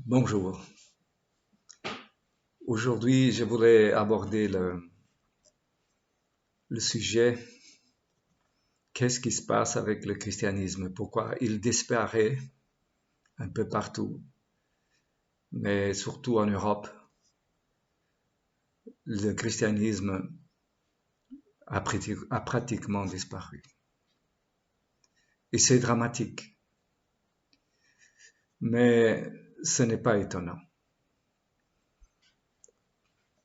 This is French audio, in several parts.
Bonjour. Aujourd'hui, je voulais aborder le sujet qu'est-ce qui se passe avec le christianisme, pourquoi il disparaît un peu partout, mais surtout en Europe. Le christianisme a pratiquement disparu. Et c'est dramatique, mais ce n'est pas étonnant.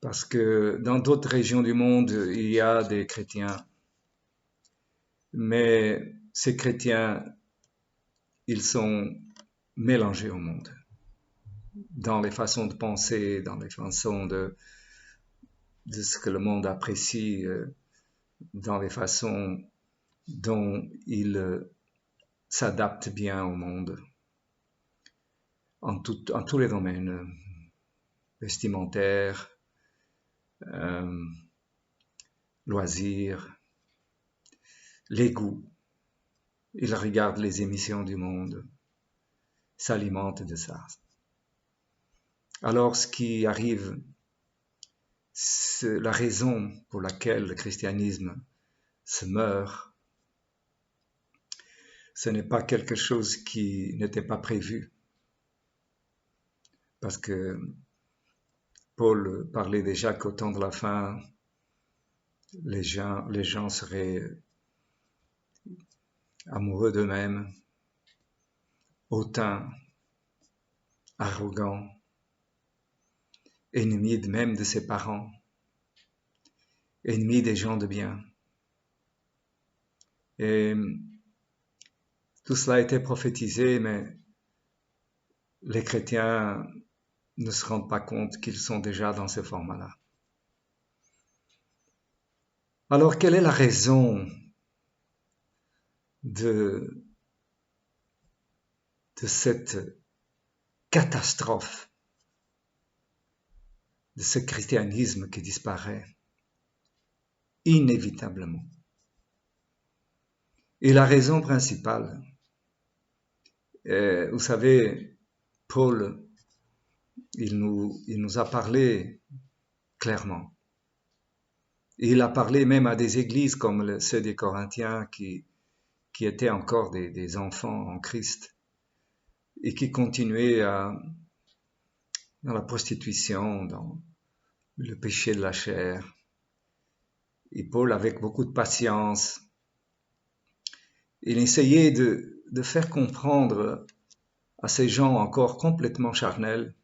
Parce que dans d'autres régions du monde, il y a des chrétiens, mais ces chrétiens, ils sont mélangés au monde, dans les façons de penser, dans les façons de ce que le monde apprécie, dans les façons dont il s'adapte bien au monde, en tous les domaines, vestimentaires, euh, loisirs, les goûts. Ils regardent les émissions du monde, s'alimentent de ça. Alors ce qui arrive, c'est la raison pour laquelle le christianisme se meurt. Ce n'est pas quelque chose qui n'était pas prévu. Parce que Paul parlait déjà qu'au temps de la fin, les gens seraient amoureux d'eux-mêmes, hautains, arrogants, ennemis même de ses parents, ennemis des gens de bien. Et tout cela a été prophétisé, mais les chrétiens ne se rendent pas compte qu'ils sont déjà dans ce format-là. Alors, quelle est la raison de cette catastrophe, de ce christianisme qui disparaît inévitablement? Et la raison principale, vous savez, Paul, il nous a parlé clairement. Il a parlé même à des églises comme ceux des Corinthiens qui étaient encore des enfants en Christ et qui continuaient dans la prostitution, dans le péché de la chair. Et Paul, avec beaucoup de patience, il essayait de faire comprendre à ces gens encore complètement charnels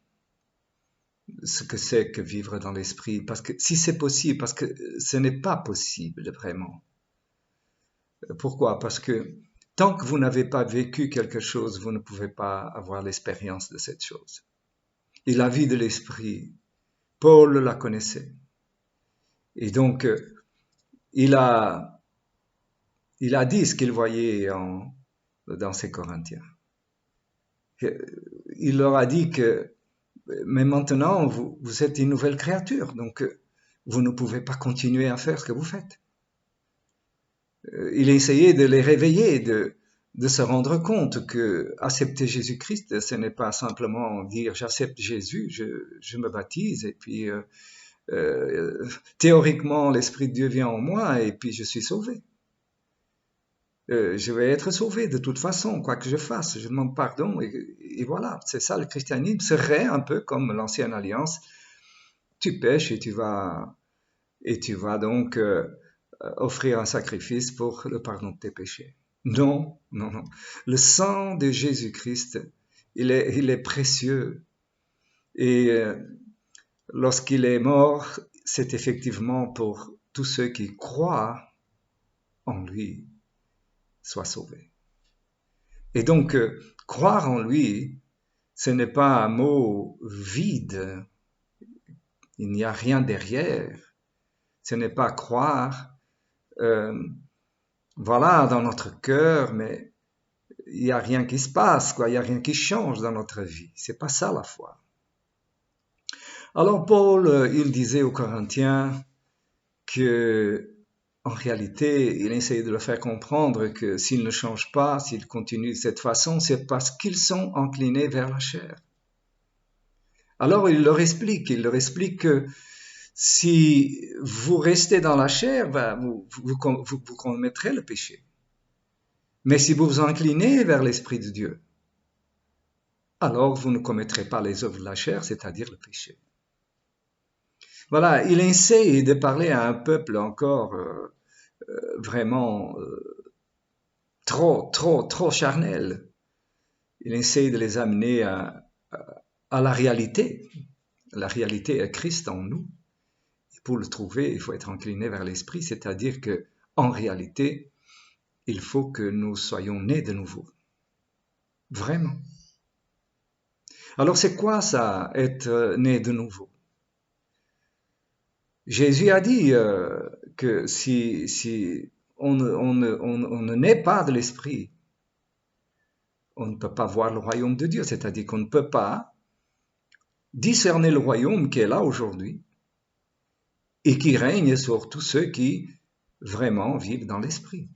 ce que c'est que vivre dans l'esprit. Parce que si c'est possible, parce que ce n'est pas possible vraiment. Pourquoi? Parce que tant que vous n'avez pas vécu quelque chose, vous ne pouvez pas avoir l'expérience de cette chose. Et la vie de l'esprit, Paul la connaissait. Et donc, il a dit ce qu'il voyait dans ces Corinthiens. Il leur a dit que, mais maintenant, vous êtes une nouvelle créature, donc vous ne pouvez pas continuer à faire ce que vous faites. Il essayait de les réveiller, de se rendre compte que accepter Jésus-Christ, ce n'est pas simplement dire j'accepte Jésus, je me baptise et puis théoriquement l'Esprit de Dieu vient en moi et puis je suis sauvé. Je vais être sauvé de toute façon, quoi que je fasse, je demande pardon et voilà, c'est ça le christianisme, serait un peu comme l'ancienne alliance, tu pêches et tu vas donc offrir un sacrifice pour le pardon de tes péchés. Non, non, non. Le sang de Jésus-Christ, il est précieux. Et lorsqu'il est mort, c'est effectivement pour tous ceux qui croient en lui soient sauvés. Et donc, croire en lui, ce n'est pas un mot vide. Il n'y a rien derrière. Ce n'est pas croire voilà, dans notre cœur, mais il n'y a rien qui se passe, quoi. Il n'y a rien qui change dans notre vie. C'est pas ça la foi. Alors Paul, il disait aux Corinthiens que, en réalité, il essayait de leur faire comprendre que s'ils ne changent pas, s'ils continuent de cette façon, c'est parce qu'ils sont inclinés vers la chair. Alors il leur explique que si vous restez dans la chair, vous commettrez le péché. Mais si vous vous inclinez vers l'Esprit de Dieu, alors vous ne commettrez pas les œuvres de la chair, c'est-à-dire le péché. Voilà, il essaie de parler à un peuple encore vraiment trop charnel. Il essaie de les amener à la réalité. La réalité est Christ en nous. Et pour le trouver, il faut être incliné vers l'Esprit, c'est-à-dire que, en réalité, il faut que nous soyons nés de nouveau. Vraiment. Alors c'est quoi ça, être né de nouveau? Jésus a dit que si on ne naît pas de l'Esprit, on ne peut pas voir le royaume de Dieu, c'est-à-dire qu'on ne peut pas discerner le royaume qui est là aujourd'hui et qui règne sur tous ceux qui vraiment vivent dans l'Esprit.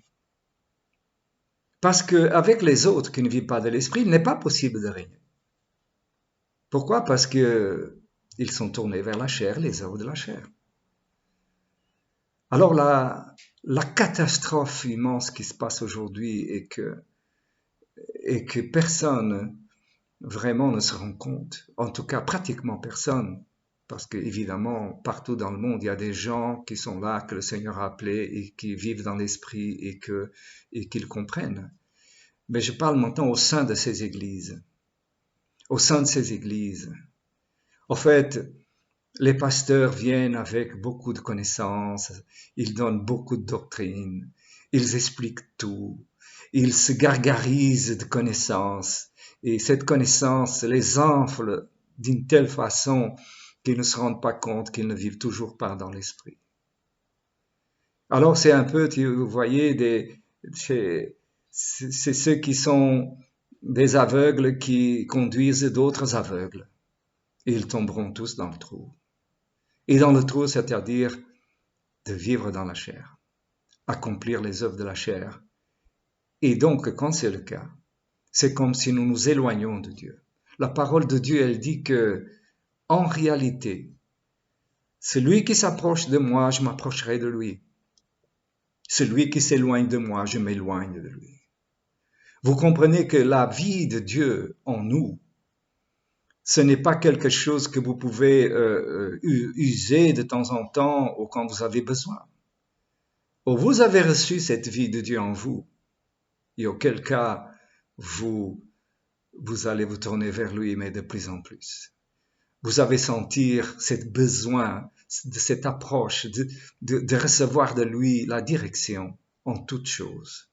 Parce qu'avec les autres qui ne vivent pas de l'Esprit, il n'est pas possible de régner. Pourquoi? Parce qu'ils sont tournés vers la chair, les œuvres de la chair. Alors la catastrophe immense qui se passe aujourd'hui est que personne vraiment ne se rend compte, en tout cas pratiquement personne, parce qu'évidemment partout dans le monde il y a des gens qui sont là, que le Seigneur a appelés et qui vivent dans l'esprit et qu'ils comprennent. Mais je parle maintenant au sein de ces églises. Au sein de ces églises. En fait, les pasteurs viennent avec beaucoup de connaissances, ils donnent beaucoup de doctrines, ils expliquent tout, ils se gargarisent de connaissances, et cette connaissance les enfle d'une telle façon qu'ils ne se rendent pas compte qu'ils ne vivent toujours pas dans l'esprit. Alors c'est un peu, vous voyez, c'est ceux qui sont des aveugles qui conduisent d'autres aveugles. Et ils tomberont tous dans le trou. Et dans le trou, c'est-à-dire de vivre dans la chair, accomplir les œuvres de la chair. Et donc, quand c'est le cas, c'est comme si nous nous éloignions de Dieu. La parole de Dieu, elle dit que, en réalité, celui qui s'approche de moi, je m'approcherai de lui. Celui qui s'éloigne de moi, je m'éloigne de lui. Vous comprenez que la vie de Dieu en nous, ce n'est pas quelque chose que vous pouvez user de temps en temps ou quand vous avez besoin. Ou vous avez reçu cette vie de Dieu en vous, et auquel cas vous allez vous tourner vers lui, mais de plus en plus. Vous avez sentir ce besoin, de cette approche, de recevoir de lui la direction en toutes choses.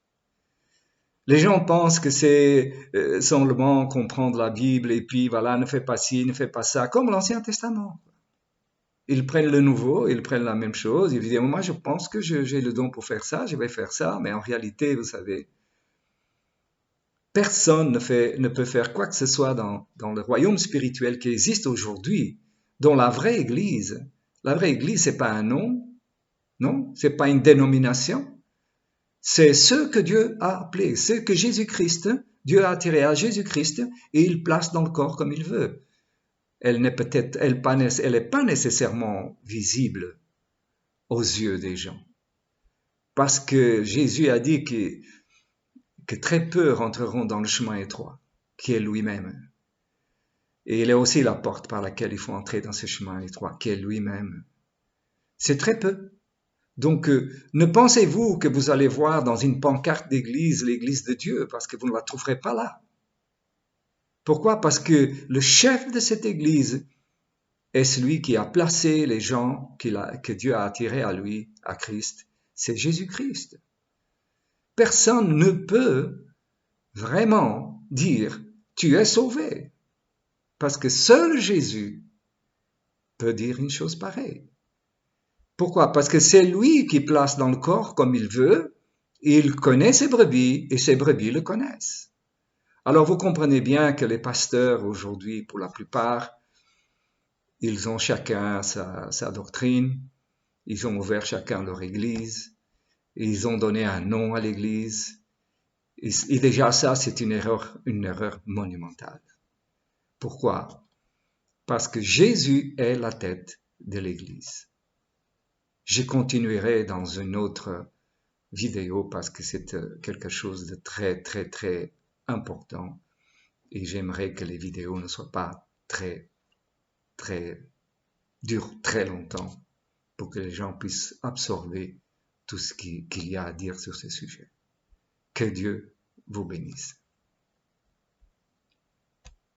Les gens pensent que c'est seulement comprendre la Bible et puis voilà, ne fais pas ci, ne fais pas ça, comme l'Ancien Testament. Ils prennent le nouveau, ils prennent la même chose, ils disent, moi je pense que j'ai le don pour faire ça, je vais faire ça, mais en réalité, vous savez, personne ne peut faire quoi que ce soit dans le royaume spirituel qui existe aujourd'hui, dont la vraie Église, c'est pas un nom, non, c'est pas une dénomination, c'est ceux que Dieu a appelés, ceux que Jésus-Christ, Dieu a attiré à Jésus-Christ et il place dans le corps comme il veut. Elle n'est pas nécessairement visible aux yeux des gens. Parce que Jésus a dit que très peu rentreront dans le chemin étroit, qui est lui-même. Et il est aussi la porte par laquelle il faut entrer dans ce chemin étroit, qui est lui-même. C'est très peu. Donc, ne pensez-vous que vous allez voir dans une pancarte d'église l'église de Dieu, parce que vous ne la trouverez pas là. Pourquoi? Parce que le chef de cette église est celui qui a placé les gens que Dieu a attirés à lui, à Christ. C'est Jésus-Christ. Personne ne peut vraiment dire « tu es sauvé », parce que seul Jésus peut dire une chose pareille. Pourquoi? Parce que c'est lui qui place dans le corps comme il veut, et il connaît ses brebis, et ses brebis le connaissent. Alors vous comprenez bien que les pasteurs aujourd'hui, pour la plupart, ils ont chacun sa doctrine, ils ont ouvert chacun leur église, ils ont donné un nom à l'église, et déjà ça c'est une erreur monumentale. Pourquoi? parce que Jésus est la tête de l'Église. Je continuerai dans une autre vidéo parce que c'est quelque chose de très, très, très important et j'aimerais que les vidéos ne soient pas très, très dures très longtemps pour que les gens puissent absorber tout ce qu'il y a à dire sur ce sujet. Que Dieu vous bénisse.